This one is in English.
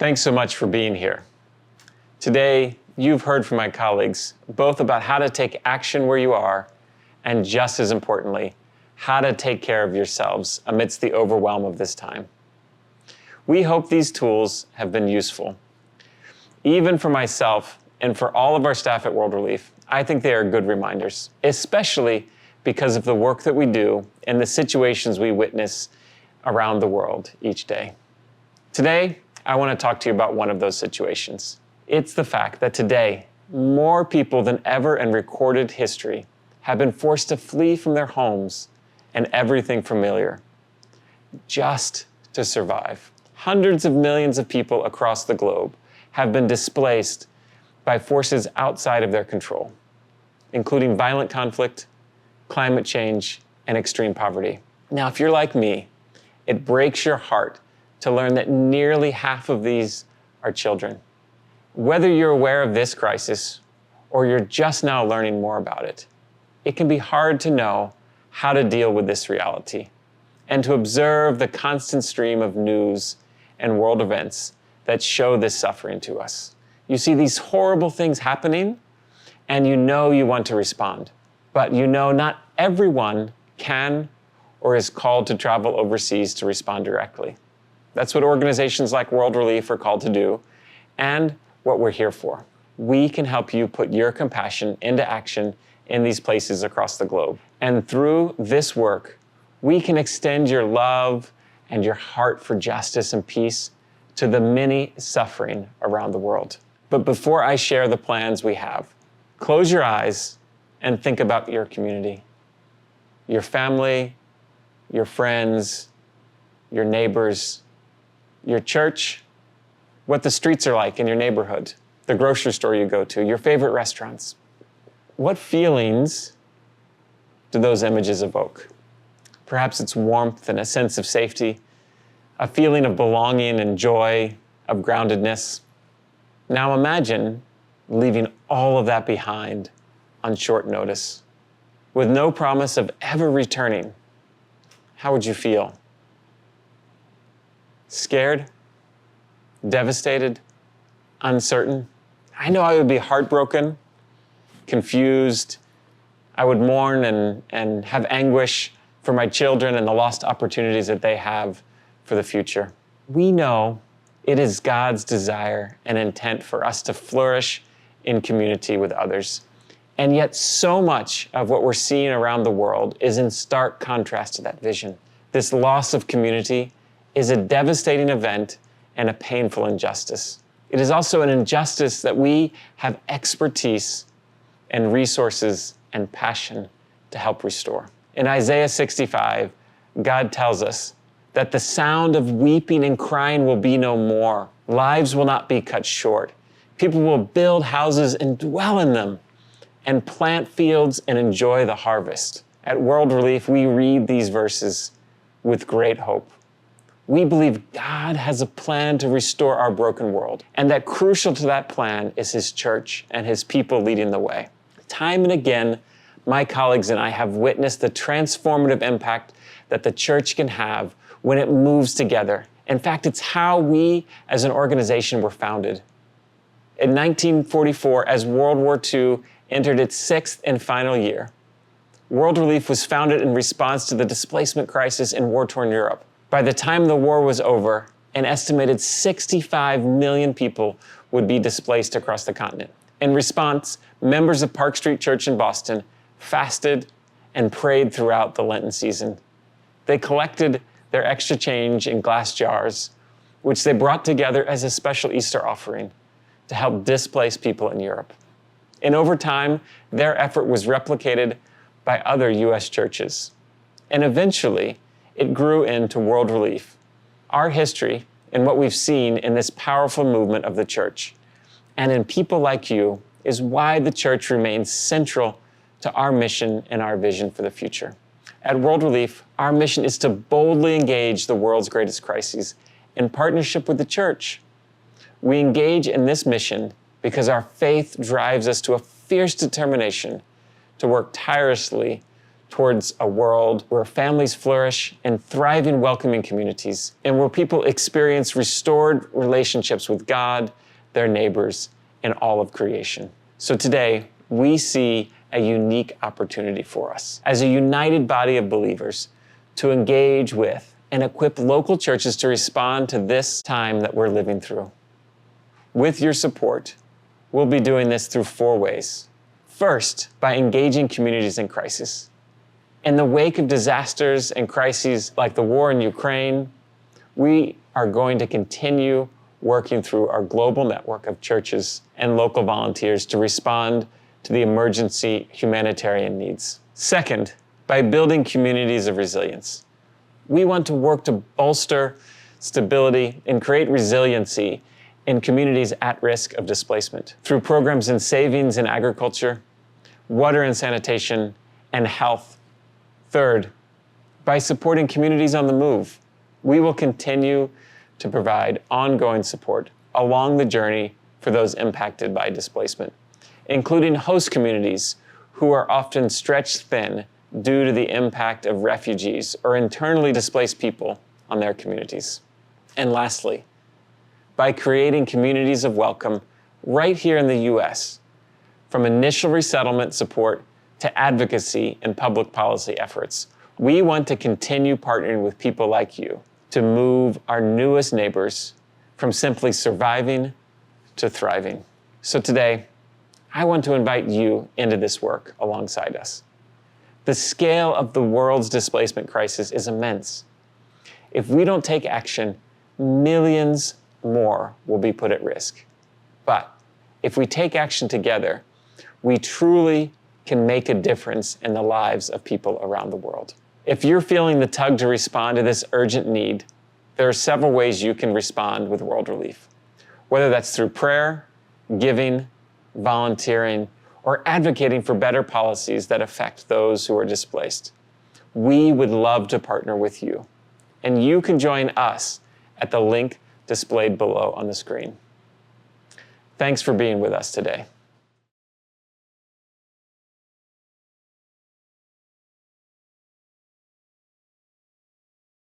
Thanks so much for being here. Today, you've heard from my colleagues both about how to take action where you are, and just as importantly, how to take care of yourselves amidst the overwhelm of this time. We hope these tools have been useful. Even for myself and for all of our staff at World Relief, I think they are good reminders, especially because of the work that we do and the situations we witness around the world each day. Today, I want to talk to you about one of those situations. It's the fact that today, more people than ever in recorded history have been forced to flee from their homes and everything familiar, just to survive. Hundreds of millions of people across the globe have been displaced by forces outside of their control, including violent conflict, climate change, and extreme poverty. Now, if you're like me, it breaks your heart to learn that nearly half of these are children. Whether you're aware of this crisis or you're just now learning more about it, it can be hard to know how to deal with this reality and to observe the constant stream of news and world events that show this suffering to us. You see these horrible things happening and you know you want to respond, but you know not everyone can or is called to travel overseas to respond directly. That's what organizations like World Relief are called to do and what we're here for. We can help you put your compassion into action in these places across the globe. And through this work, we can extend your love and your heart for justice and peace to the many suffering around the world. But before I share the plans we have, close your eyes and think about your community, your family, your friends, your neighbors, your church, what the streets are like in your neighborhood, the grocery store you go to, your favorite restaurants. What feelings do those images evoke? Perhaps it's warmth and a sense of safety, a feeling of belonging and joy, of groundedness. Now imagine leaving all of that behind on short notice, with no promise of ever returning. How would you feel? Scared? Devastated? Uncertain? I know I would be heartbroken, confused. I would mourn and have anguish for my children and the lost opportunities that they have for the future. We know it is God's desire and intent for us to flourish in community with others. And yet so much of what we're seeing around the world is in stark contrast to that vision. This loss of community is a devastating event and a painful injustice. It is also an injustice that we have expertise and resources and passion to help restore. In Isaiah 65, God tells us that the sound of weeping and crying will be no more. Lives will not be cut short. People will build houses and dwell in them, and plant fields and enjoy the harvest. At World Relief, we read these verses with great hope. We believe God has a plan to restore our broken world, and that crucial to that plan is His church and His people leading the way. Time and again, my colleagues and I have witnessed the transformative impact that the church can have when it moves together. In fact, it's how we as an organization were founded. In 1944, as World War II entered its sixth and final year, World Relief was founded in response to the displacement crisis in war-torn Europe. By the time the war was over, an estimated 65 million people would be displaced across the continent. In response, members of Park Street Church in Boston fasted and prayed throughout the Lenten season. They collected their extra change in glass jars, which they brought together as a special Easter offering to help displaced people in Europe. And over time, their effort was replicated by other U.S. churches. And eventually, it grew into World Relief, our history and what we've seen in this powerful movement of the church. And in people like you is why the church remains central to our mission and our vision for the future. At World Relief, our mission is to boldly engage the world's greatest crises in partnership with the church. We engage in this mission because our faith drives us to a fierce determination to work tirelessly towards a world where families flourish in thriving, welcoming communities, and where people experience restored relationships with God, their neighbors, and all of creation. So today, we see a unique opportunity for us as a united body of believers to engage with and equip local churches to respond to this time that we're living through. With your support, we'll be doing this through 4 ways. First, by engaging communities in crisis. In the wake of disasters and crises like the war in Ukraine, we are going to continue working through our global network of churches and local volunteers to respond to the emergency humanitarian needs. Second, by building communities of resilience. We want to work to bolster stability and create resiliency in communities at risk of displacement through programs in savings and agriculture, water and sanitation, and health. Third, by supporting communities on the move. We will continue to provide ongoing support along the journey for those impacted by displacement, including host communities who are often stretched thin due to the impact of refugees or internally displaced people on their communities. And lastly, by creating communities of welcome right here in the U.S., from initial resettlement support to advocacy and public policy efforts. We want to continue partnering with people like you to move our newest neighbors from simply surviving to thriving. So today, I want to invite you into this work alongside us. The scale of the world's displacement crisis is immense. If we don't take action, millions more will be put at risk. But if we take action together, we truly can make a difference in the lives of people around the world. If you're feeling the tug to respond to this urgent need, there are several ways you can respond with World Relief, whether that's through prayer, giving, volunteering, or advocating for better policies that affect those who are displaced. We would love to partner with you, and you can join us at the link displayed below on the screen. Thanks for being with us today.